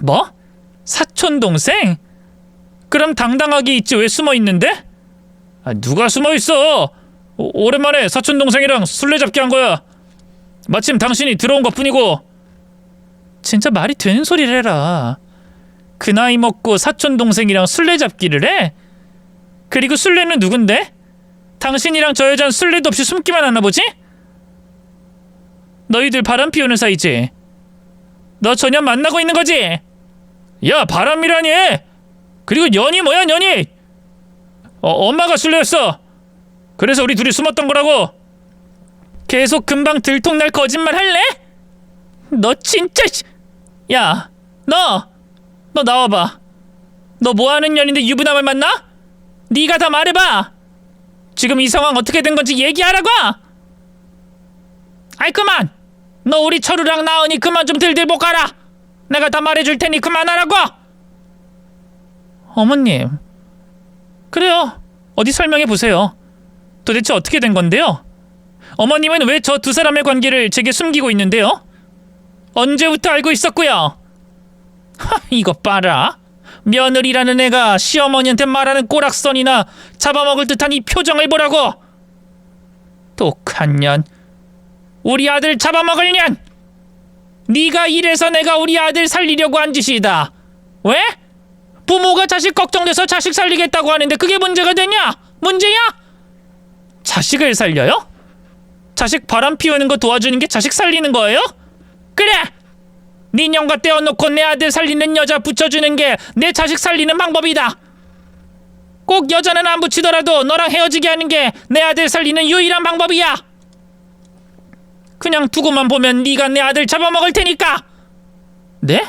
뭐? 사촌 동생? 그럼 당당하게 있지 왜 숨어 있는데? 누가 숨어 있어? 오랜만에 사촌 동생이랑 술래잡기 한 거야. 마침 당신이 들어온 것뿐이고. 진짜 말이 되는 소리를 해라. 그 나이 먹고 사촌 동생이랑 술래잡기를 해? 그리고 술래는 누군데? 당신이랑 저 여자는 술래도 없이 숨기만 하나 보지? 너희들 바람 피우는 사이지? 너 전혀 만나고 있는 거지? 야, 바람이라니! 그리고 년이 뭐야, 년이! 엄마가 술래였어. 그래서 우리 둘이 숨었던 거라고. 계속 금방 들통날 거짓말 할래? 너 진짜. 야, 너 나와봐. 너 뭐하는 년인데 유부남을 만나? 네가 다 말해봐. 지금 이 상황 어떻게 된 건지 얘기하라고. 아이 그만. 너 우리 철우랑 나으니 그만 좀 들들볶 가라. 내가 다 말해줄 테니 그만하라고. 어머님, 그래요. 어디 설명해 보세요. 도대체 어떻게 된 건데요? 어머님은 왜 저 두 사람의 관계를 제게 숨기고 있는데요? 언제부터 알고 있었고요? 이것 봐라. 며느리라는 애가 시어머니한테 말하는 꼬락선이나 잡아먹을 듯한 이 표정을 보라고. 독한 년. 우리 아들 잡아먹을 년. 네가 이래서 내가 우리 아들 살리려고 한 짓이다. 왜? 부모가 자식 걱정돼서 자식 살리겠다고 하는데 그게 문제가 되냐? 문제야? 자식을 살려요? 자식 바람 피우는 거 도와주는 게 자식 살리는 거예요? 그래! 네 년가 떼어놓고 내 아들 살리는 여자 붙여주는 게 내 자식 살리는 방법이다. 꼭 여자는 안 붙이더라도 너랑 헤어지게 하는 게 내 아들 살리는 유일한 방법이야. 그냥 두고만 보면 네가 내 아들 잡아먹을 테니까. 네?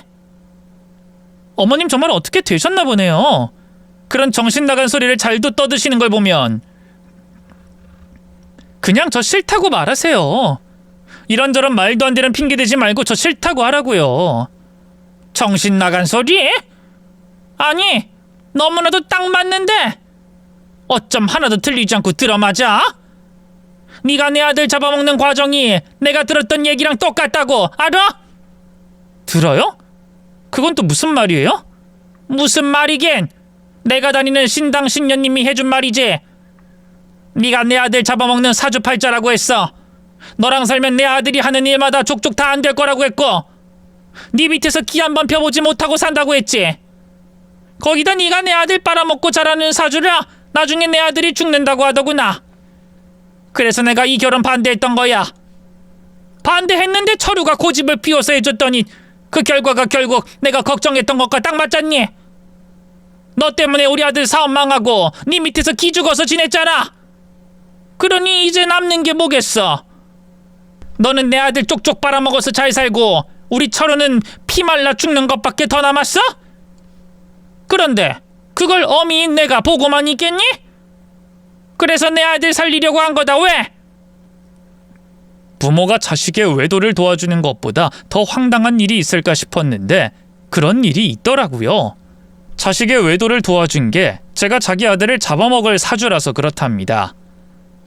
어머님 정말 어떻게 되셨나 보네요. 그런 정신 나간 소리를 잘도 떠드시는 걸 보면. 그냥 저 싫다고 말하세요. 이런저런 말도 안 되는 핑계 대지 말고 저 싫다고 하라고요. 정신 나간 소리? 아니, 너무나도 딱 맞는데 어쩜 하나도 틀리지 않고 들어맞아? 네가 내 아들 잡아먹는 과정이 내가 들었던 얘기랑 똑같다고 알아? 들어요? 그건 또 무슨 말이에요? 무슨 말이긴? 내가 다니는 신당 신녀님이 해준 말이지. 네가 내 아들 잡아먹는 사주팔자라고 했어. 너랑 살면 내 아들이 하는 일마다 족족 다 안 될 거라고 했고, 네 밑에서 기 한 번 펴보지 못하고 산다고 했지. 거기다 네가 내 아들 빨아먹고 자라는 사주라 나중에 내 아들이 죽는다고 하더구나. 그래서 내가 이 결혼 반대했던 거야. 반대했는데 철우가 고집을 피워서 해줬더니 그 결과가 결국 내가 걱정했던 것과 딱 맞잖니. 너 때문에 우리 아들 사업 망하고 네 밑에서 기 죽어서 지냈잖아. 그러니 이제 남는 게 뭐겠어. 너는 내 아들 쪽쪽 빨아먹어서 잘 살고 우리 철우는 피 말라 죽는 것밖에 더 남았어? 그런데 그걸 어미인 내가 보고만 있겠니? 그래서 내 아들 살리려고 한 거다. 왜? 부모가 자식의 외도를 도와주는 것보다 더 황당한 일이 있을까 싶었는데 그런 일이 있더라고요. 자식의 외도를 도와준 게 제가 자기 아들을 잡아먹을 사주라서 그렇답니다.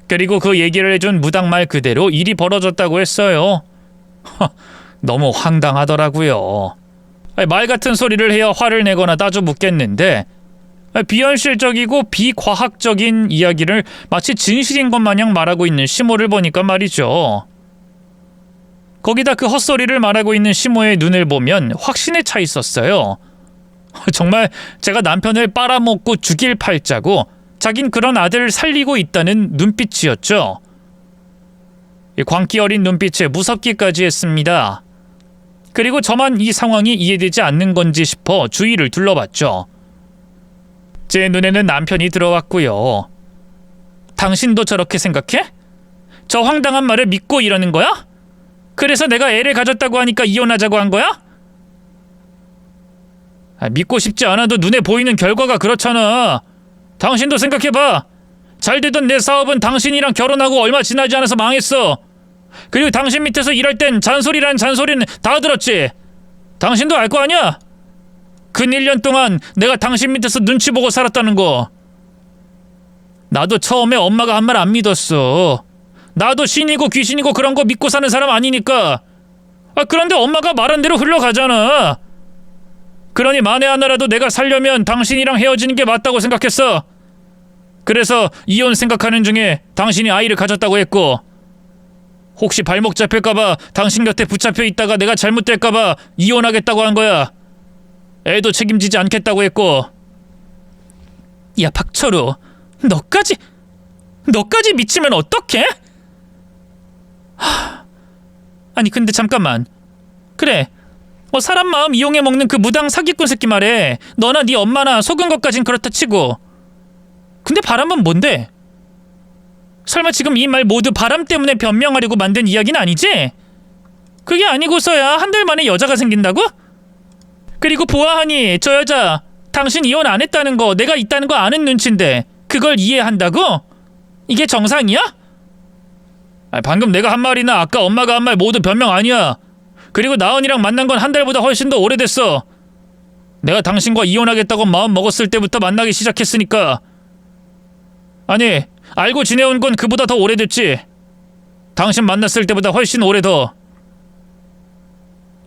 그리고 그 얘기를 해준 무당 말 그대로 일이 벌어졌다고 했어요. 너무 황당하더라고요. 말 같은 소리를 해야 화를 내거나 따져 묻겠는데 비현실적이고 비과학적인 이야기를 마치 진실인 것 마냥 말하고 있는 시모를 보니까 말이죠. 거기다 그 헛소리를 말하고 있는 시모의 눈을 보면 확신에 차 있었어요. 정말 제가 남편을 빨아먹고 죽일 팔자고 자긴 그런 아들을 살리고 있다는 눈빛이었죠. 광기 어린 눈빛에 무섭기까지 했습니다. 그리고 저만 이 상황이 이해되지 않는 건지 싶어 주위를 둘러봤죠. 제 눈에는 남편이 들어왔고요. 당신도 저렇게 생각해? 저 황당한 말을 믿고 이러는 거야? 그래서 내가 애를 가졌다고 하니까 이혼하자고 한 거야? 믿고 싶지 않아도 눈에 보이는 결과가 그렇잖아. 당신도 생각해봐. 잘 되던 내 사업은 당신이랑 결혼하고 얼마 지나지 않아서 망했어. 그리고 당신 밑에서 일할 땐 잔소리란 잔소리는 다 들었지. 당신도 알 거 아니야? 근 1년 동안 내가 당신 밑에서 눈치 보고 살았다는 거. 나도 처음에 엄마가 한 말 안 믿었어. 나도 신이고 귀신이고 그런 거 믿고 사는 사람 아니니까. 그런데 엄마가 말한 대로 흘러가잖아. 그러니 만에 하나라도 내가 살려면 당신이랑 헤어지는 게 맞다고 생각했어. 그래서 이혼 생각하는 중에 당신이 아이를 가졌다고 했고, 혹시 발목 잡힐까봐 당신 곁에 붙잡혀 있다가 내가 잘못될까봐 이혼하겠다고 한 거야. 애도 책임지지 않겠다고 했고. 야 박철우, 너까지 미치면 어떡해? 아니 근데 잠깐만. 그래, 사람 마음 이용해 먹는 그 무당 사기꾼 새끼 말에 너나 네 엄마나 속은 것까진 그렇다 치고, 근데 바람은 뭔데? 설마 지금 이 말 모두 바람 때문에 변명하려고 만든 이야기는 아니지? 그게 아니고서야 한 달 만에 여자가 생긴다고? 그리고 보아하니 저 여자 당신 이혼 안 했다는 거 내가 있다는 거 아는 눈치인데 그걸 이해한다고? 이게 정상이야? 방금 내가 한 말이나 아까 엄마가 한 말 모두 변명 아니야. 그리고 나은이랑 만난 건 한 달보다 훨씬 더 오래됐어. 내가 당신과 이혼하겠다고 마음 먹었을 때부터 만나기 시작했으니까. 아니, 알고 지내온 건 그보다 더 오래됐지. 당신 만났을 때보다 훨씬 오래 더.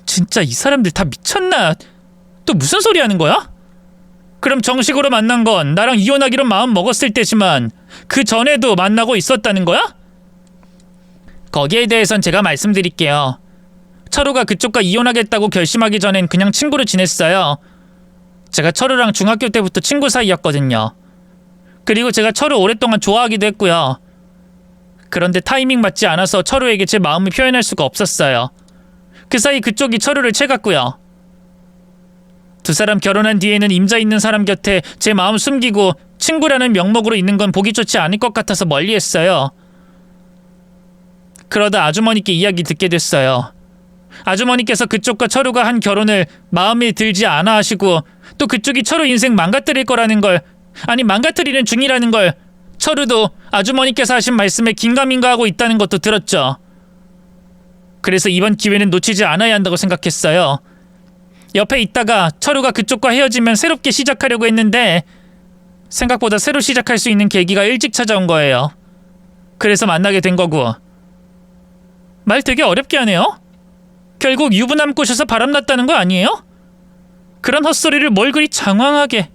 진짜 이 사람들 다 미쳤나? 또 무슨 소리 하는 거야? 그럼 정식으로 만난 건 나랑 이혼하기로 마음 먹었을 때지만 그 전에도 만나고 있었다는 거야? 거기에 대해선 제가 말씀드릴게요. 철우가 그쪽과 이혼하겠다고 결심하기 전엔 그냥 친구로 지냈어요. 제가 철우랑 중학교 때부터 친구 사이였거든요. 그리고 제가 철우 오랫동안 좋아하기도 했고요. 그런데 타이밍 맞지 않아서 철우에게 제 마음을 표현할 수가 없었어요. 그 사이 그쪽이 철우를 채갔고요. 두 사람 결혼한 뒤에는 임자 있는 사람 곁에 제 마음 숨기고 친구라는 명목으로 있는 건 보기 좋지 않을 것 같아서 멀리했어요. 그러다 아주머니께 이야기 듣게 됐어요. 아주머니께서 그쪽과 철우가 한 결혼을 마음에 들지 않아 하시고 또 그쪽이 철우 인생 망가뜨릴 거라는 걸, 아니 망가뜨리는 중이라는 걸 철우도 아주머니께서 하신 말씀에 긴가민가하고 있다는 것도 들었죠. 그래서 이번 기회는 놓치지 않아야 한다고 생각했어요. 옆에 있다가 철우가 그쪽과 헤어지면 새롭게 시작하려고 했는데 생각보다 새로 시작할 수 있는 계기가 일찍 찾아온 거예요. 그래서 만나게 된 거고. 말 되게 어렵게 하네요. 결국 유부남 꼬셔서 바람났다는 거 아니에요? 그런 헛소리를 뭘 그리 장황하게.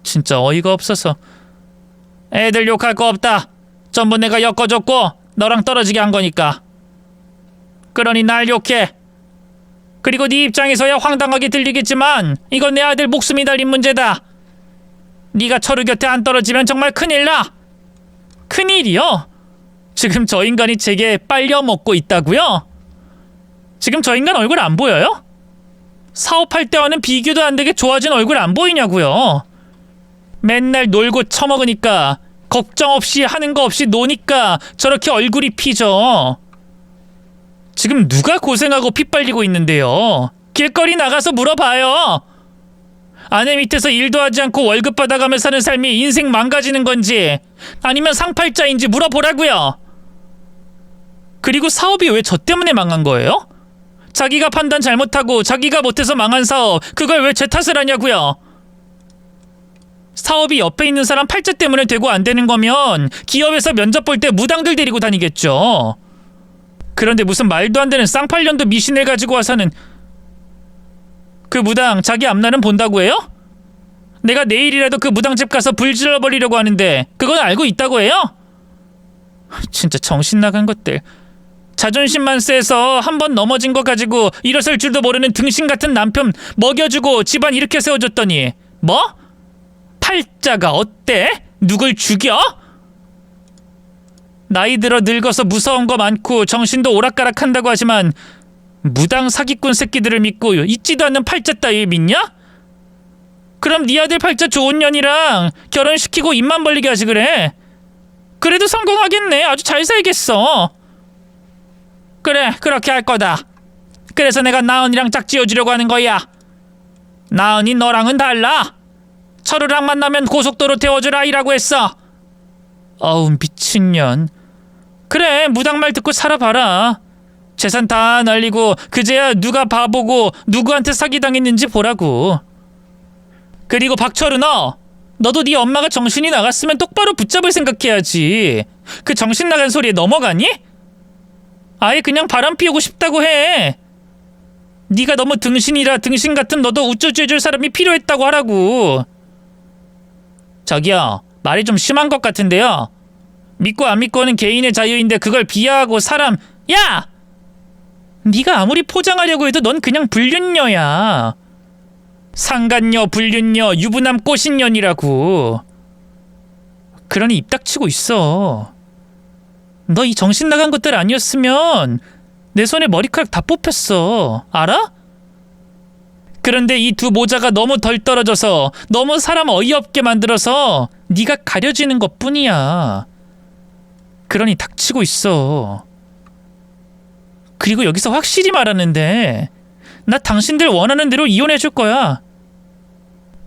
진짜 어이가 없어서. 애들 욕할 거 없다. 전부 내가 엮어줬고 너랑 떨어지게 한 거니까. 그러니 날 욕해. 그리고 네 입장에서야 황당하게 들리겠지만 이건 내 아들 목숨이 달린 문제다. 네가 철우 곁에 안 떨어지면 정말 큰일 나. 큰일이요? 지금 저 인간이 제게 빨려먹고 있다고요? 지금 저 인간 얼굴 안 보여요? 사업할 때와는 비교도 안 되게 좋아진 얼굴 안 보이냐고요? 맨날 놀고 처먹으니까 걱정 없이 하는 거 없이 노니까 저렇게 얼굴이 피죠. 지금 누가 고생하고 피 빨리고 있는데요? 길거리 나가서 물어봐요. 아내 밑에서 일도 하지 않고 월급 받아가며 사는 삶이 인생 망가지는 건지 아니면 상팔자인지 물어보라고요. 그리고 사업이 왜 저 때문에 망한 거예요? 자기가 판단 잘못하고 자기가 못해서 망한 사업, 그걸 왜 제 탓을 하냐고요. 사업이 옆에 있는 사람 팔자 때문에 되고 안 되는 거면 기업에서 면접 볼 때 무당들 데리고 다니겠죠. 그런데 무슨 말도 안 되는 쌍팔년도 미신을 가지고 와서는 그 무당 자기 앞날은 본다고 해요? 내가 내일이라도 그 무당집 가서 불 질러버리려고 하는데 그건 알고 있다고 해요? 진짜 정신 나간 것들. 자존심만 세서 한 번 넘어진 거 가지고 일어설 줄도 모르는 등신 같은 남편 먹여주고 집안 이렇게 세워줬더니 뭐? 팔자가 어때? 누굴 죽여? 나이 들어 늙어서 무서운 거 많고 정신도 오락가락한다고 하지만 무당 사기꾼 새끼들을 믿고 있지도 않는 팔자 따위 믿냐? 그럼 네 아들 팔자 좋은 년이랑 결혼시키고 입만 벌리게 하지 그래. 그래도 성공하겠네. 아주 잘 살겠어. 그래, 그렇게 할 거다. 그래서 내가 나은이랑 짝지어주려고 하는 거야. 나은이 너랑은 달라. 철우랑 만나면 고속도로 태워주라 이라고 했어. 어우 미친년. 그래, 무당 말 듣고 살아봐라. 재산 다 날리고 그제야 누가 바보고 누구한테 사기당했는지 보라고. 그리고 박철우 너도 네 엄마가 정신이 나갔으면 똑바로 붙잡을 생각해야지. 그 정신 나간 소리에 넘어가니? 아예 그냥 바람 피우고 싶다고 해. 네가 너무 등신이라 등신 같은 너도 우쭈쭈해줄 사람이 필요했다고 하라고. 저기요, 말이 좀 심한 것 같은데요. 믿고 안 믿고는 개인의 자유인데 그걸 비하하고 사람... 야! 네가 아무리 포장하려고 해도 넌 그냥 불륜녀야. 상간녀, 불륜녀, 유부남 꼬신년이라고. 그러니 입 닥치고 있어. 너 이 정신 나간 것들 아니었으면 내 손에 머리카락 다 뽑혔어. 알아? 그런데 이 두 모자가 너무 덜 떨어져서 너무 사람 어이없게 만들어서 네가 가려지는 것뿐이야. 그러니 닥치고 있어. 그리고 여기서 확실히 말하는데 나 당신들 원하는 대로 이혼해줄 거야.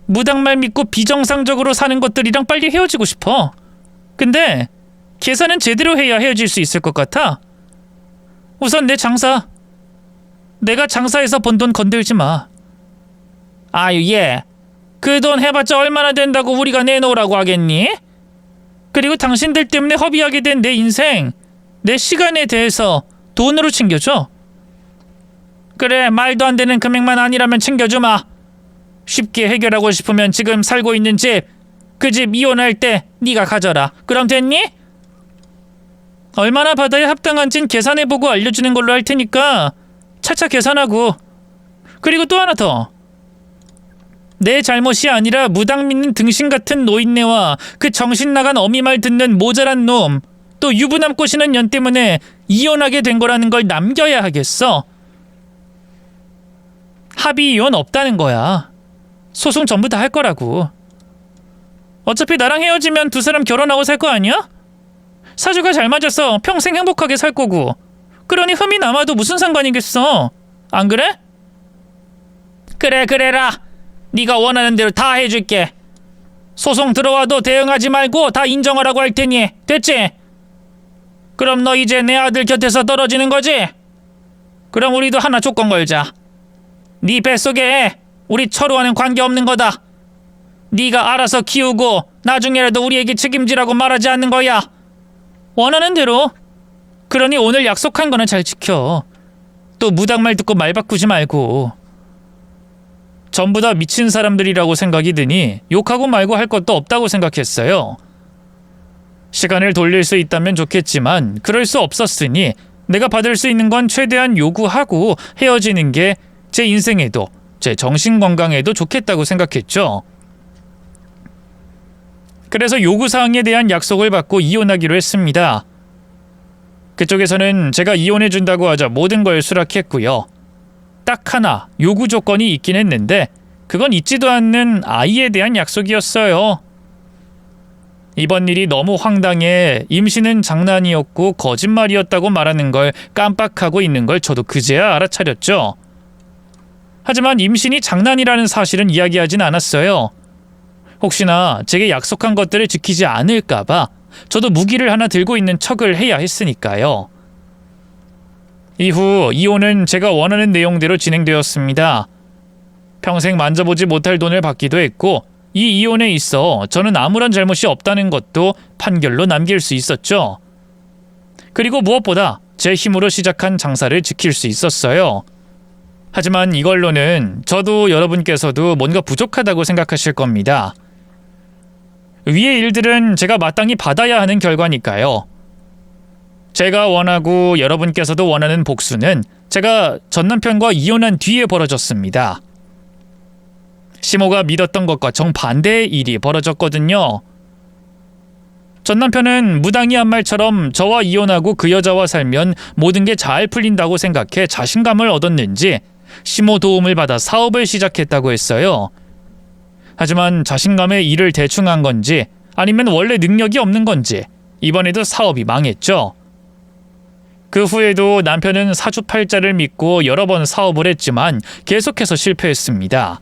무당말 믿고 비정상적으로 사는 것들이랑 빨리 헤어지고 싶어. 근데 계산은 제대로 해야 헤어질 수 있을 것 같아. 우선 내 장사. 내가 장사해서 번 돈 건들지 마. 아유 얘, 그 돈 해봤자 얼마나 된다고 우리가 내놓으라고 하겠니? 그리고 당신들 때문에 허비하게 된 내 인생 내 시간에 대해서 돈으로 챙겨줘. 그래, 말도 안 되는 금액만 아니라면 챙겨주마. 쉽게 해결하고 싶으면 지금 살고 있는 집, 그 집 이혼할 때 네가 가져라. 그럼 됐니? 얼마나 받아야 합당한진 계산해보고 알려주는 걸로 할 테니까 차차 계산하고. 그리고 또 하나 더. 내 잘못이 아니라 무당 믿는 등신 같은 노인네와 그 정신 나간 어미 말 듣는 모자란 놈, 또 유부남 꼬시는 년 때문에 이혼하게 된 거라는 걸 남겨야 하겠어. 합의 이혼 없다는 거야. 소송 전부 다 할 거라고. 어차피 나랑 헤어지면 두 사람 결혼하고 살 거 아니야? 사주가 잘 맞아서 평생 행복하게 살 거고. 그러니 흠이 남아도 무슨 상관이겠어. 안 그래? 그래라. 네가 원하는 대로 다 해줄게. 소송 들어와도 대응하지 말고 다 인정하라고 할 테니. 됐지? 그럼 너 이제 내 아들 곁에서 떨어지는 거지? 그럼 우리도 하나 조건 걸자. 네 뱃속에 우리 철우와는 관계없는 거다. 네가 알아서 키우고 나중에라도 우리에게 책임지라고 말하지 않는 거야. 원하는 대로. 그러니 오늘 약속한 거는 잘 지켜. 또 무당말 듣고 말 바꾸지 말고. 전부 다 미친 사람들이라고 생각이 드니 욕하고 말고 할 것도 없다고 생각했어요. 시간을 돌릴 수 있다면 좋겠지만 그럴 수 없었으니 내가 받을 수 있는 건 최대한 요구하고 헤어지는 게 제 인생에도 제 정신건강에도 좋겠다고 생각했죠. 그래서 요구사항에 대한 약속을 받고 이혼하기로 했습니다. 그쪽에서는 제가 이혼해준다고 하자 모든 걸 수락했고요. 딱 하나 요구 조건이 있긴 했는데 그건 있지도 않는 아이에 대한 약속이었어요. 이번 일이 너무 황당해 임신은 장난이었고 거짓말이었다고 말하는 걸 깜빡하고 있는 걸 저도 그제야 알아차렸죠. 하지만 임신이 장난이라는 사실은 이야기하진 않았어요. 혹시나 제게 약속한 것들을 지키지 않을까봐 저도 무기를 하나 들고 있는 척을 해야 했으니까요. 이후 이혼은 제가 원하는 내용대로 진행되었습니다. 평생 만져보지 못할 돈을 받기도 했고 이 이혼에 있어 저는 아무런 잘못이 없다는 것도 판결로 남길 수 있었죠. 그리고 무엇보다 제 힘으로 시작한 장사를 지킬 수 있었어요. 하지만 이걸로는 저도 여러분께서도 뭔가 부족하다고 생각하실 겁니다. 위의 일들은 제가 마땅히 받아야 하는 결과니까요. 제가 원하고 여러분께서도 원하는 복수는 제가 전남편과 이혼한 뒤에 벌어졌습니다. 시모가 믿었던 것과 정반대의 일이 벌어졌거든요. 전남편은 무당이 한 말처럼 저와 이혼하고 그 여자와 살면 모든 게 잘 풀린다고 생각해 자신감을 얻었는지 시모 도움을 받아 사업을 시작했다고 했어요. 하지만 자신감에 일을 대충 한 건지 아니면 원래 능력이 없는 건지 이번에도 사업이 망했죠. 그 후에도 남편은 사주팔자를 믿고 여러 번 사업을 했지만 계속해서 실패했습니다.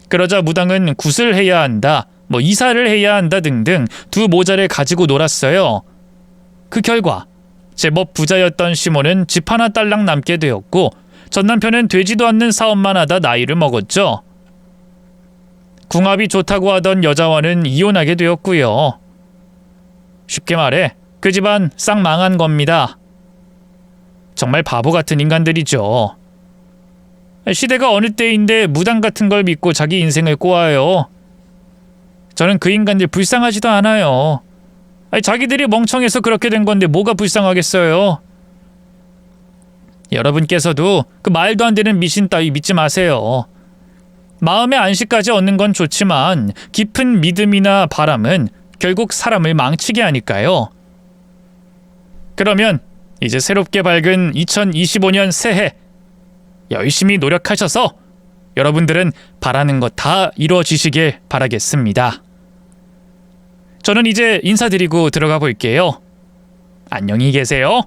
그러자 무당은 굿을 해야 한다, 이사를 해야 한다 등등 두 모자를 가지고 놀았어요. 그 결과 제법 부자였던 시모는 집 하나 딸랑 남게 되었고 전남편은 되지도 않는 사업만 하다 나이를 먹었죠. 궁합이 좋다고 하던 여자와는 이혼하게 되었고요. 쉽게 말해 그 집안 싹 망한 겁니다. 정말 바보 같은 인간들이죠. 시대가 어느 때인데 무당 같은 걸 믿고 자기 인생을 꼬아요. 저는 그 인간들 불쌍하지도 않아요. 자기들이 멍청해서 그렇게 된 건데 뭐가 불쌍하겠어요. 여러분께서도 그 말도 안 되는 미신 따위 믿지 마세요. 마음의 안식까지 얻는 건 좋지만 깊은 믿음이나 바람은 결국 사람을 망치게 하니까요. 그러면 이제 새롭게 밝은 2025년 새해 열심히 노력하셔서 여러분들은 바라는 것 다 이루어지시길 바라겠습니다. 저는 이제 인사드리고 들어가 볼게요. 안녕히 계세요.